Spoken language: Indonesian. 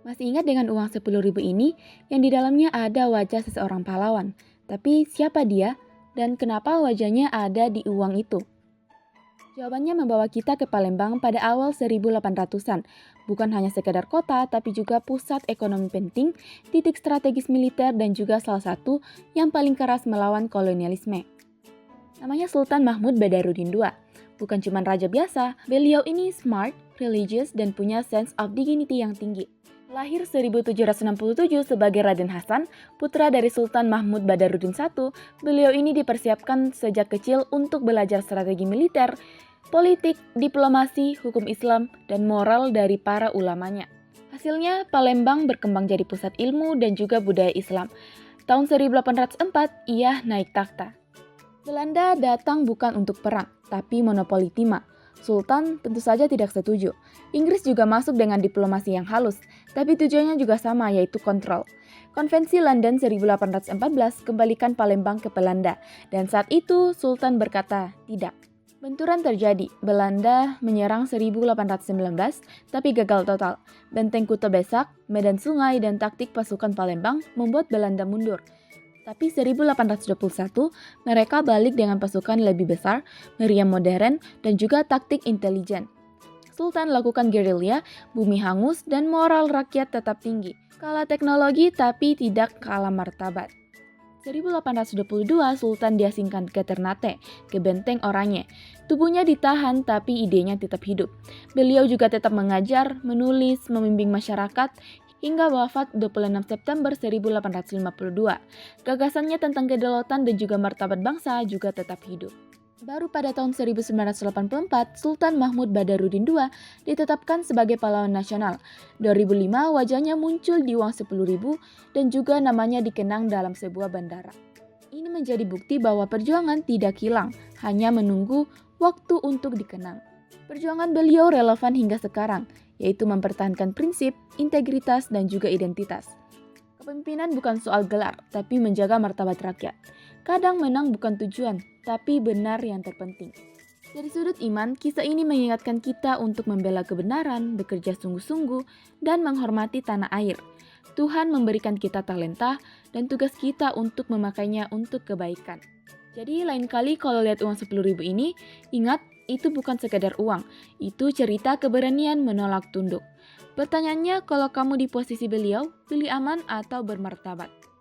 Masih ingat dengan uang 10.000 ini yang di dalamnya ada wajah seseorang pahlawan. Tapi siapa dia dan kenapa wajahnya ada di uang itu? Jawabannya membawa kita ke Palembang pada awal 1800-an. Bukan hanya sekedar kota, tapi juga pusat ekonomi penting, titik strategis militer dan juga salah satu yang paling keras melawan kolonialisme. Namanya Sultan Mahmud Badarudin II. Bukan cuma raja biasa, beliau ini smart, religious, dan punya sense of dignity yang tinggi. Lahir 1767 sebagai Raden Hasan, putra dari Sultan Mahmud Badarudin I, beliau ini dipersiapkan sejak kecil untuk belajar strategi militer, politik, diplomasi, hukum Islam, dan moral dari para ulamanya. Hasilnya, Palembang berkembang jadi pusat ilmu dan juga budaya Islam. Tahun 1804, ia naik takhta. Belanda datang bukan untuk perang, tapi monopoli timah. Sultan tentu saja tidak setuju. Inggris juga masuk dengan diplomasi yang halus, tapi tujuannya juga sama, yaitu kontrol. Konvensi London 1814 kembalikan Palembang ke Belanda, dan saat itu Sultan berkata tidak. Benturan terjadi, Belanda menyerang 1819, tapi gagal total. Benteng Kuta Besak, medan sungai, dan taktik pasukan Palembang membuat Belanda mundur. Tapi 1821, mereka balik dengan pasukan lebih besar, meriam modern, dan juga taktik intelijen. Sultan lakukan gerilya, bumi hangus, dan moral rakyat tetap tinggi. Kalah teknologi tapi tidak kalah martabat. 1822, Sultan diasingkan ke Ternate, ke Benteng Oranye. Tubuhnya ditahan tapi idenya tetap hidup. Beliau juga tetap mengajar, menulis, membimbing masyarakat, hingga wafat 26 September 1852. Gagasannya tentang kedaulatan dan juga martabat bangsa juga tetap hidup. Baru pada tahun 1984, Sultan Mahmud Badarudin II ditetapkan sebagai pahlawan nasional. 2005, wajahnya muncul di uang 10.000 dan juga namanya dikenang dalam sebuah bandara. Ini menjadi bukti bahwa perjuangan tidak hilang, hanya menunggu waktu untuk dikenang. Perjuangan beliau relevan hingga sekarang, yaitu mempertahankan prinsip, integritas, dan juga identitas. Kepemimpinan bukan soal gelar, tapi menjaga martabat rakyat. Kadang menang bukan tujuan, tapi benar yang terpenting. Dari sudut iman, kisah ini mengingatkan kita untuk membela kebenaran, bekerja sungguh-sungguh, dan menghormati tanah air. Tuhan memberikan kita talenta, dan tugas kita untuk memakainya untuk kebaikan. Jadi lain kali kalau lihat uang 10.000 ini, ingat itu bukan sekadar uang, itu cerita keberanian menolak tunduk. Pertanyaannya, kalau kamu di posisi beliau, pilih aman atau bermartabat?